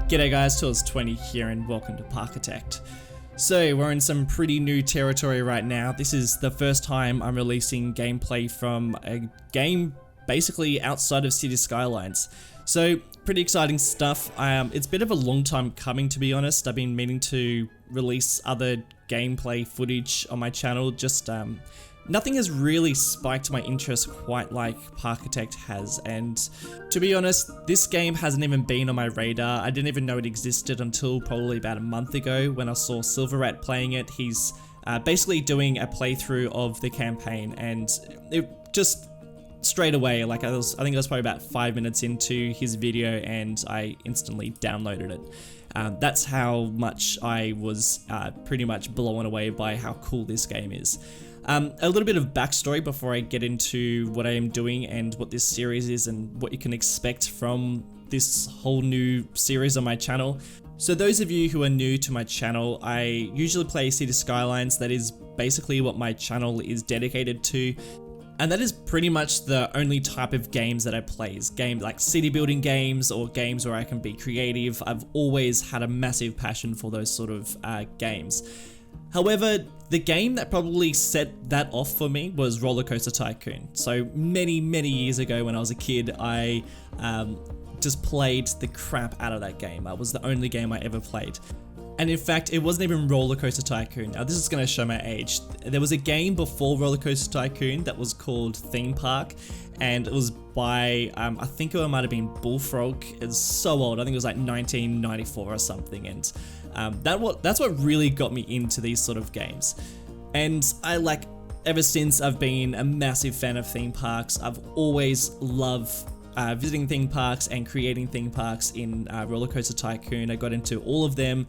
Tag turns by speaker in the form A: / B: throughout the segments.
A: G'day guys, Tools20 here and welcome to Parkitect. So we're in some pretty new territory right now. This is the first time I'm releasing gameplay from a game basically outside of City Skylines. So pretty exciting stuff. It's a bit of a long time coming, to be honest. I've been meaning to release other gameplay footage on my channel, just nothing has really spiked my interest quite like Parkitect has, and to be honest, this game hasn't even been on my radar. I didn't even know it existed until probably about a month ago when I saw Silverrat playing it. He's basically doing a playthrough of the campaign, and it just straight away, like I think I was probably about 5 minutes into his video and I instantly downloaded it. That's how much I was pretty much blown away by how cool this game is. A little bit of backstory before I get into what I am doing and what this series is and what you can expect from this whole new series on my channel. So those of you who are new to my channel, I usually play City Skylines. That is basically what my channel is dedicated to. And that is pretty much the only type of games that I play, is games like city building games or games where I can be creative. I've always had a massive passion for those sort of games. However, the game that probably set that off for me was Roller Coaster Tycoon. So many years ago when I was a kid, I just played the crap out of that game. It was the only game I ever played. And in fact, it wasn't even Roller Coaster Tycoon. Now this is going to show my age. There was a game before Roller Coaster Tycoon that was called Theme Park, and it was by, I think it might have been Bullfrog. It's so old, I think it was like 1994 or something, and that's what really got me into these sort of games. And ever since I've been a massive fan of theme parks. I've always loved visiting theme parks and creating theme parks in Roller Coaster Tycoon. I got into all of them,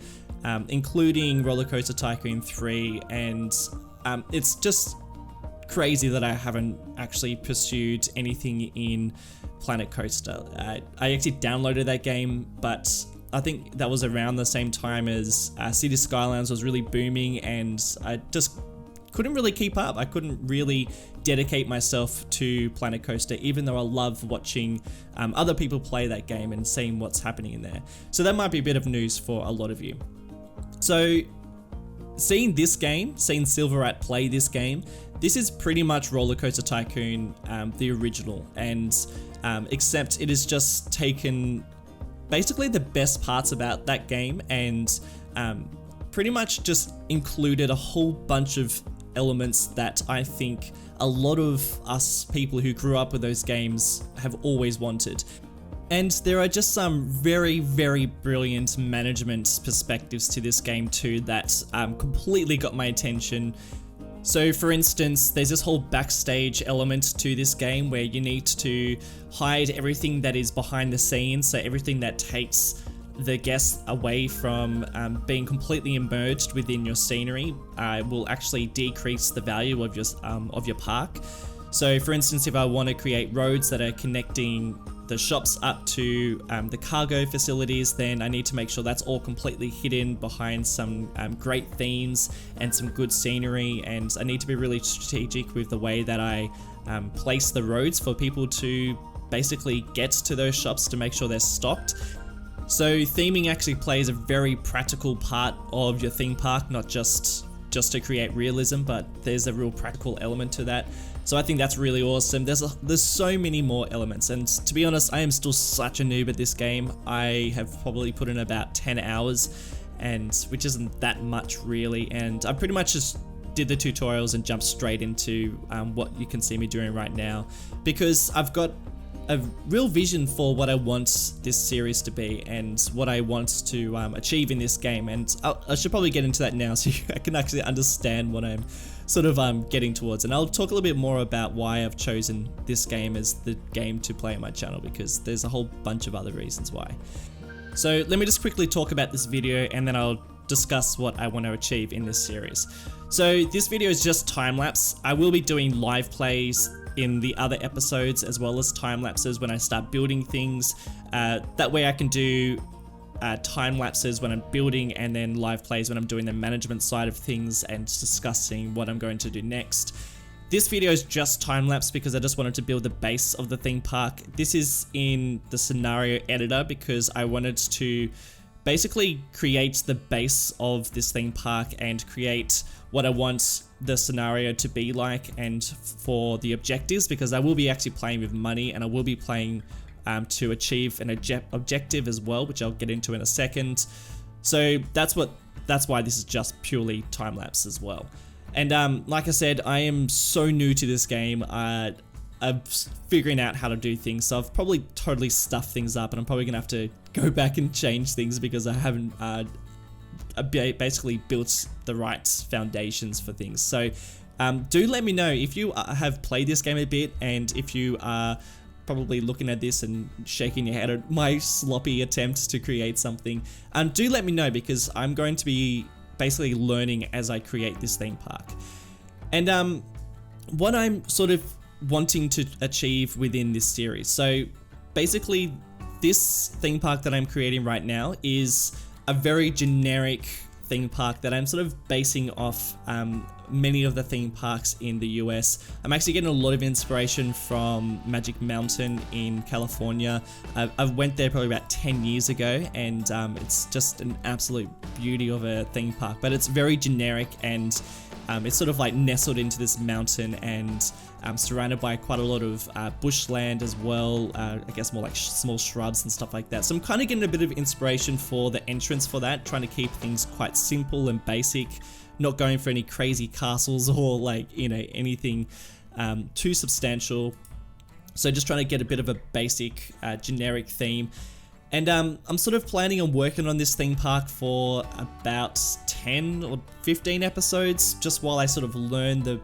A: including Roller Coaster Tycoon 3, and it's just crazy that I haven't actually pursued anything in Planet Coaster. I actually downloaded that game, but I think that was around the same time as City Skylines was really booming, and I just couldn't really keep up. I couldn't really dedicate myself to Planet Coaster, even though I love watching other people play that game and seeing what's happening in there. So that might be a bit of news for a lot of you. So seeing this game, seeing Silverrat play this game, this is pretty much Roller Coaster Tycoon, the original, and except it has just taken basically the best parts about that game and pretty much just included a whole bunch of elements that I think a lot of us people who grew up with those games have always wanted. And there are just some very brilliant management perspectives to this game too that completely got my attention. So for instance, there's this whole backstage element to this game where you need to hide everything that is behind the scenes, so everything that takes the guests away from being completely immersed within your scenery will actually decrease the value of your park. So for instance, if I want to create roads that are connecting the shops up to the cargo facilities, then I need to make sure that's all completely hidden behind some great themes and some good scenery, and I need to be really strategic with the way that I place the roads for people to basically get to those shops to make sure they're stocked. So theming actually plays a very practical part of your theme park, not just to create realism, but there's a real practical element to that. So I think that's really awesome. There's so many more elements, and to be honest, I am still such a noob at this game. I have probably put in about 10 hours, and which isn't that much really, and I pretty much just did the tutorials and jumped straight into what you can see me doing right now, because I've got a real vision for what I want this series to be and what I want to achieve in this game, and I should probably get into that now so I can actually understand what I'm sort of getting towards, and I'll talk a little bit more about why I've chosen this game as the game to play on my channel, because there's a whole bunch of other reasons why. So let me just quickly talk about this video and then I'll discuss what I want to achieve in this series. So this video is just time-lapse. I will be doing live plays in the other episodes as well as time lapses when I start building things. That way I can do time lapses when I'm building and then live plays when I'm doing the management side of things and discussing what I'm going to do next. This video is just time-lapse because I just wanted to build the base of the theme park. This is in the scenario editor because I wanted to basically create the base of this theme park and create what I want the scenario to be like and for the objectives, because I will be actually playing with money and I will be playing to achieve an objective as well, which I'll get into in a second. So that's why this is just purely time-lapse as well. And like I said, I am so new to this game. I'm figuring out how to do things, so I've probably totally stuffed things up, and I'm probably gonna have to go back and change things because I haven't basically built the right foundations for things. So do let me know if you have played this game a bit, and if you are probably looking at this and shaking your head at my sloppy attempts to create something. Do let me know, because I'm going to be basically learning as I create this theme park. And what I'm sort of wanting to achieve within this series. So basically, this theme park that I'm creating right now is a very generic theme park that I'm sort of basing off many of the theme parks in the US. I'm actually getting a lot of inspiration from Magic Mountain in California. I went there probably about 10 years ago, and it's just an absolute beauty of a theme park, but it's very generic, and it's sort of like nestled into this mountain and surrounded by quite a lot of bushland as well, I guess more like small shrubs and stuff like that. So I'm kind of getting a bit of inspiration for the entrance for that, trying to keep things quite simple and basic, not going for any crazy castles or like, you know, anything too substantial. So just trying to get a bit of a basic generic theme. And I'm sort of planning on working on this theme park for about 10 or 15 episodes, just while I sort of learn the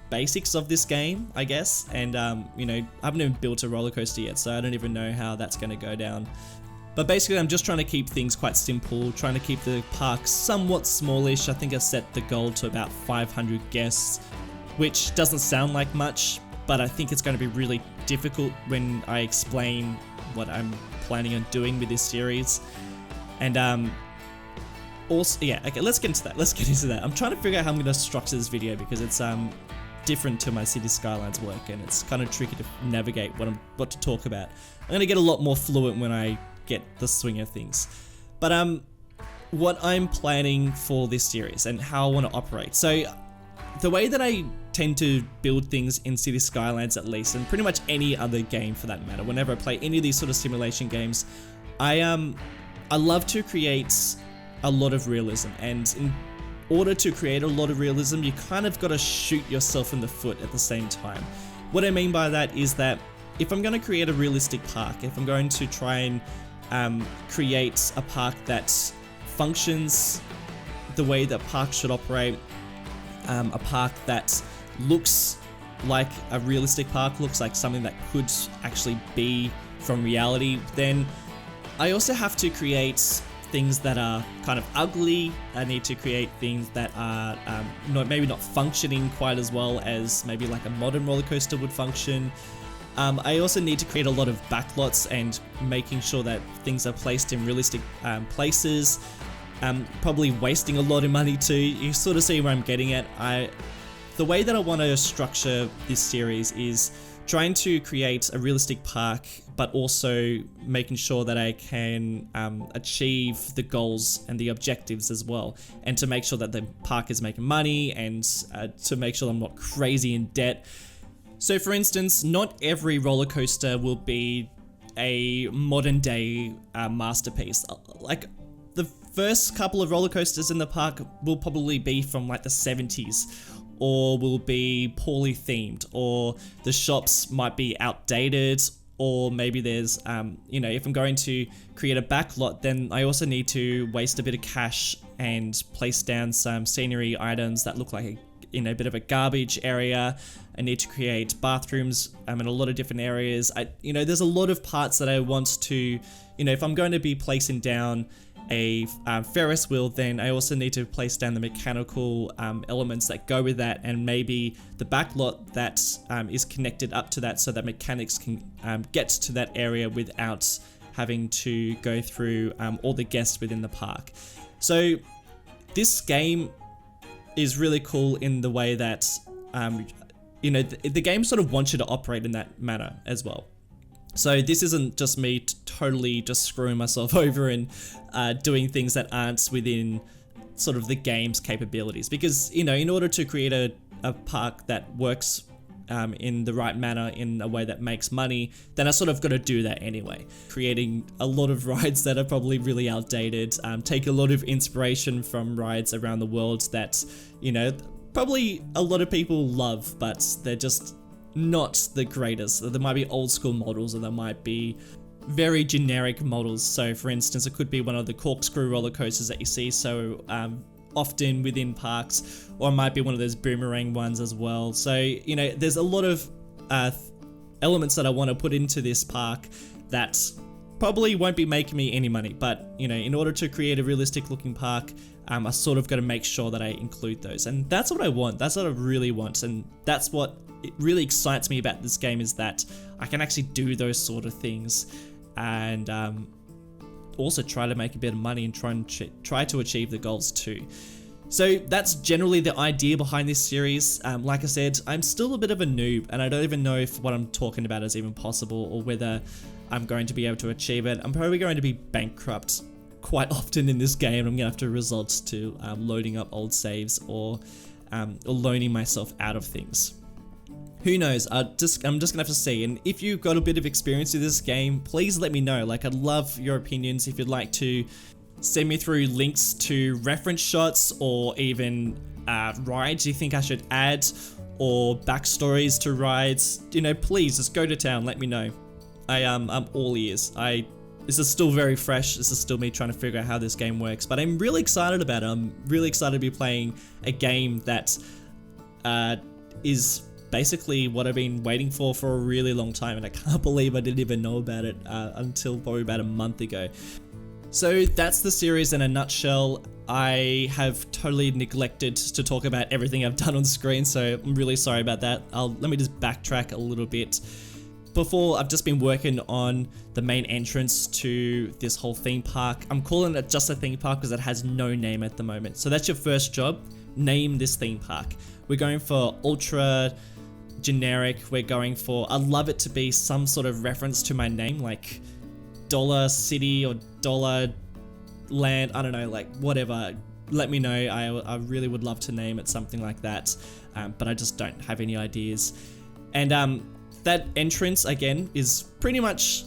A: basics of this game, I guess. And you know, I haven't even built a roller coaster yet, so I don't even know how that's going to go down. But basically, I'm just trying to keep things quite simple, trying to keep the park somewhat smallish. I think I set the goal to about 500 guests, which doesn't sound like much, but I think it's going to be really difficult when I explain what I'm planning on doing with this series. And also, yeah, okay, let's get into that. I'm trying to figure out how I'm going to structure this video, because it's different to my City Skylines work, and it's kind of tricky to navigate what to talk about. I'm going to get a lot more fluent when I get the swing of things. But what I'm planning for this series and how I want to operate. So the way that I tend to build things in City Skylines, at least, and pretty much any other game for that matter, whenever I play any of these sort of simulation games, I love to create a lot of realism. And in order to create a lot of realism, you kind of got to shoot yourself in the foot at the same time. What I mean by that is that if I'm going to create a realistic park, if I'm going to try and create a park that functions the way that parks should operate, a park that looks like a realistic park, looks like something that could actually be from reality, then I also have to create things that are kind of ugly. I need to create things that are maybe not functioning quite as well as maybe like a modern roller coaster would function. I also need to create a lot of backlots and making sure that things are placed in realistic places. Probably wasting a lot of money too. You sort of see where I'm getting at. The way that I want to structure this series is trying to create a realistic park, but also making sure that I can achieve the goals and the objectives as well, and to make sure that the park is making money, and to make sure I'm not crazy in debt. So for instance, not every roller coaster will be a modern day masterpiece. Like the first couple of roller coasters in the park will probably be from like the 70s, or will be poorly themed, or the shops might be outdated, or maybe there's, you know, if I'm going to create a backlot, then I also need to waste a bit of cash and place down some scenery items that look like a bit of a garbage area. I need to create bathrooms in a lot of different areas. There's a lot of parts that I want to, if I'm going to be placing down a Ferris wheel, then I also need to place down the mechanical elements that go with that, and maybe the backlot that is connected up to that, so that mechanics can get to that area without having to go through all the guests within the park. So this game is really cool in the way that the game sort of wants you to operate in that manner as well. So this isn't just me totally just screwing myself over and doing things that aren't within sort of the game's capabilities, because, you know, in order to create a park that works in the right manner, in a way that makes money, then I sort of got to do that anyway. Creating a lot of rides that are probably really outdated, take a lot of inspiration from rides around the world that, you know, probably a lot of people love, but they're just not the greatest. There might be old school models, or there might be very generic models. So for instance, it could be one of the corkscrew roller coasters that you see so often within parks, or it might be one of those boomerang ones as well. So, you know, there's a lot of elements that I want to put into this park that probably won't be making me any money, but, you know, in order to create a realistic looking park, I sort of got to make sure that I include those, and that's what I want. That's what I really want, and that's what it really excites me about this game, is that I can actually do those sort of things, and also try to make a bit of money and try to achieve the goals too. So that's generally the idea behind this series. Like I said, I'm still a bit of a noob, and I don't even know if what I'm talking about is even possible, or whether I'm going to be able to achieve it. I'm probably going to be bankrupt quite often in this game. I'm gonna have to resort to loading up old saves, or loaning myself out of things. Who knows? I'm just gonna have to see. And if you've got a bit of experience with this game, please let me know. Like, I'd love your opinions. If you'd like to send me through links to reference shots, or even rides you think I should add, or backstories to rides, you know, please just go to town. Let me know. I'm all ears. This is still very fresh. This is still me trying to figure out how this game works, but I'm really excited about it. I'm really excited to be playing a game that is basically what I've been waiting for a really long time, and I can't believe I didn't even know about it until probably about a month ago. So that's the series in a nutshell. I have totally neglected to talk about everything I've done on screen, so I'm really sorry about that. Let me just backtrack a little bit. Before, I've just been working on the main entrance to this whole theme park. I'm calling it just a theme park because it has no name at the moment. So that's your first job. Name this theme park. We're going for ultra generic. We're going for, I'd love it to be some sort of reference to my name, like Dollar City or Dollar Land. I don't know, like whatever. Let me know. I really would love to name it something like that, but I just don't have any ideas. And that entrance, again, is pretty much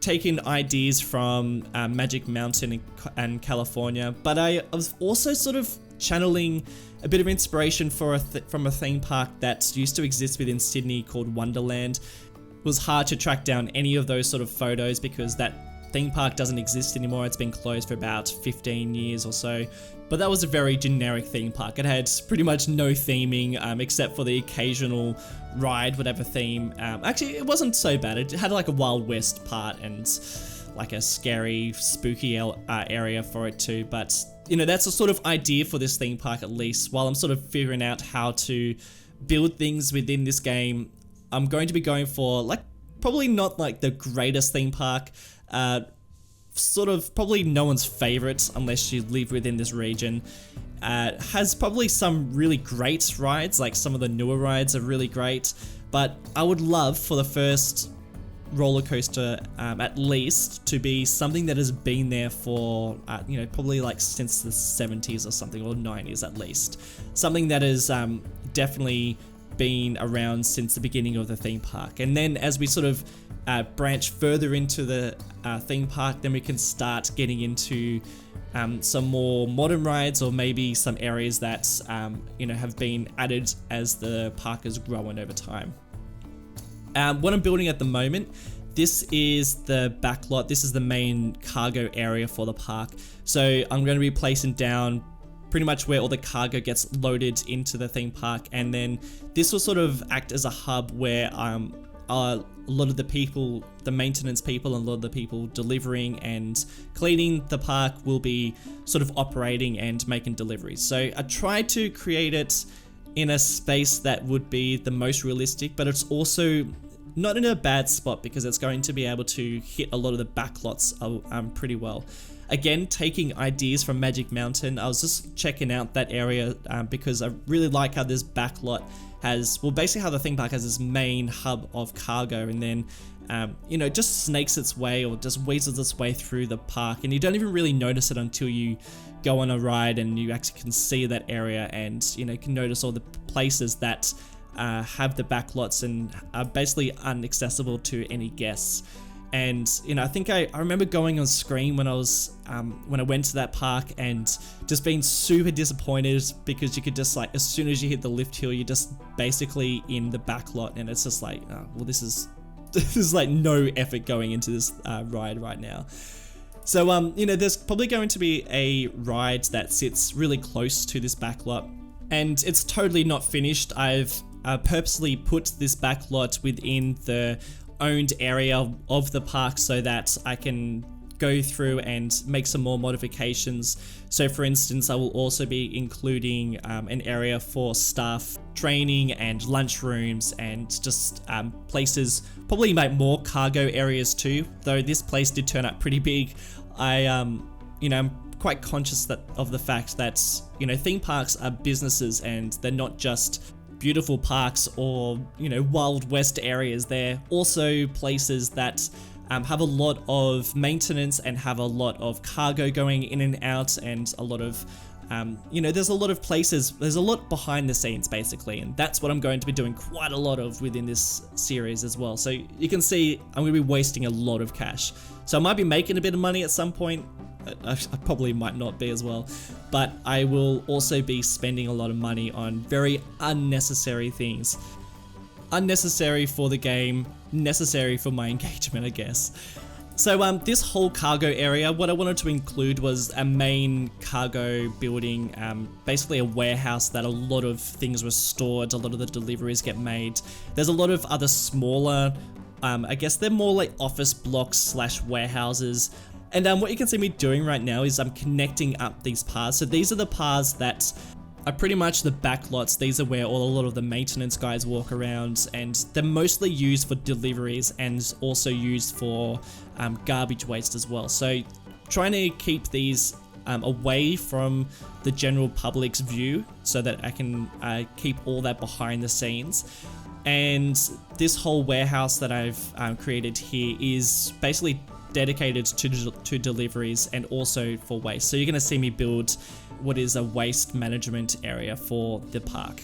A: taking ideas from Magic Mountain and California, but I was also sort of channeling a bit of inspiration from a theme park that used to exist within Sydney called Wonderland. It was hard to track down any of those sort of photos because that theme park doesn't exist anymore. It's been closed for about 15 years or so. But that was a very generic theme park. It had pretty much no theming except for the occasional ride, whatever theme. Actually, it wasn't so bad. It had like a Wild West part and like a scary, spooky area for it too. But, you know, that's the sort of idea for this theme park, at least. While I'm sort of figuring out how to build things within this game, I'm going to be going for, like, probably not like the greatest theme park. Sort of probably no one's favorite unless you live within this region. Has probably some really great rides, like some of the newer rides are really great, but I would love for the first roller coaster at least to be something that has been there for you know, probably like since the 70s or something, or 90s at least. Something that has definitely been around since the beginning of the theme park. And then as we sort of branch further into the theme park, then we can start getting into some more modern rides, or maybe some areas that you know, have been added as the park has grown over time. What I'm building at the moment, this is the backlot. This is the main cargo area for the park. So I'm going to be placing down pretty much where all the cargo gets loaded into the theme park, and then this will sort of act as a hub where a lot of the people, the maintenance people, and a lot of the people delivering and cleaning the park will be sort of operating and making deliveries. So I tried to create it in a space that would be the most realistic, but it's also not in a bad spot because it's going to be able to hit a lot of the backlots pretty well. again, taking ideas from Magic Mountain. I was just checking out that area because I really like how this backlot has, well, basically how the theme park has this main hub of cargo, and then you know, just snakes its way or just weasels its way through the park, and you don't even really notice it until you go on a ride and you actually can see that area, and you know, can notice all the places that have the backlots and are basically inaccessible to any guests. And you know, I think I remember going on screen when I was when I went to that park and just being super disappointed because you could just, like, as soon as you hit the lift hill, you're just basically in the backlot, and it's just like, oh, well, this is like no effort going into this ride right now. So you know, there's probably going to be a ride that sits really close to this backlot, and it's totally not finished. I've purposely put this backlot within the owned area of the park so that I can go through and make some more modifications. So for instance, I will also be including an area for staff training and lunchrooms and just places, probably like more cargo areas too, though this place did turn out pretty big. You know, I'm quite conscious of the fact that, you know, theme parks are businesses and they're not just beautiful parks or, you know, Wild West areas. They're also places that have a lot of maintenance and have a lot of cargo going in and out, and a lot of you know, there's a lot of places, there's a lot behind the scenes basically, and that's what I'm going to be doing quite a lot of within this series as well. So you can see I'm going to be wasting a lot of cash. So I might be making a bit of money at some point. I probably might not be as well, but I will also be spending a lot of money on very unnecessary things. Unnecessary for the game, necessary for my engagement, I guess. So this whole cargo area, what I wanted to include was a main cargo building, basically a warehouse that a lot of things were stored, a lot of the deliveries get made. There's a lot of other smaller, I guess they're more like office blocks slash warehouses. And what you can see me doing right now is I'm connecting up these paths. So these are the paths that are pretty much the backlots. These are where a lot of the maintenance guys walk around, and they're mostly used for deliveries and also used for garbage waste as well. So trying to keep these away from the general public's view so that I can keep all that behind the scenes. And this whole warehouse that I've created here is basically dedicated to deliveries and also for waste. So you're going to see me build what is a waste management area for the park.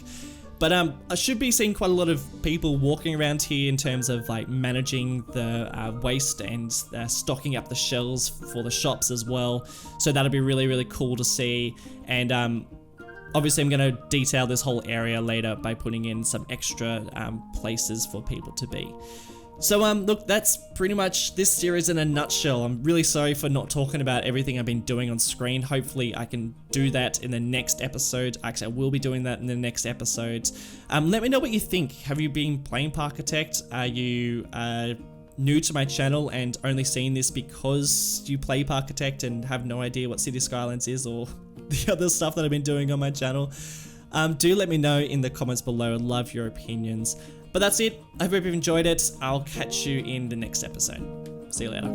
A: But I should be seeing quite a lot of people walking around here in terms of like managing the waste and stocking up the shelves for the shops as well. So that'll be really, really cool to see. And obviously I'm going to detail this whole area later by putting in some extra places for people to be. So look, that's pretty much this series in a nutshell. I'm really sorry for not talking about everything I've been doing on screen. Hopefully I can do that in the next episode. Actually, I will be doing that in the next episode. Let me know what you think. Have you been playing Parkitect? Are you new to my channel and only seeing this because you play Parkitect and have no idea what City Skylines is or the other stuff that I've been doing on my channel? Do let me know in the comments below. I'd love your opinions. But that's it. I hope you've enjoyed it. I'll catch you in the next episode. See you later.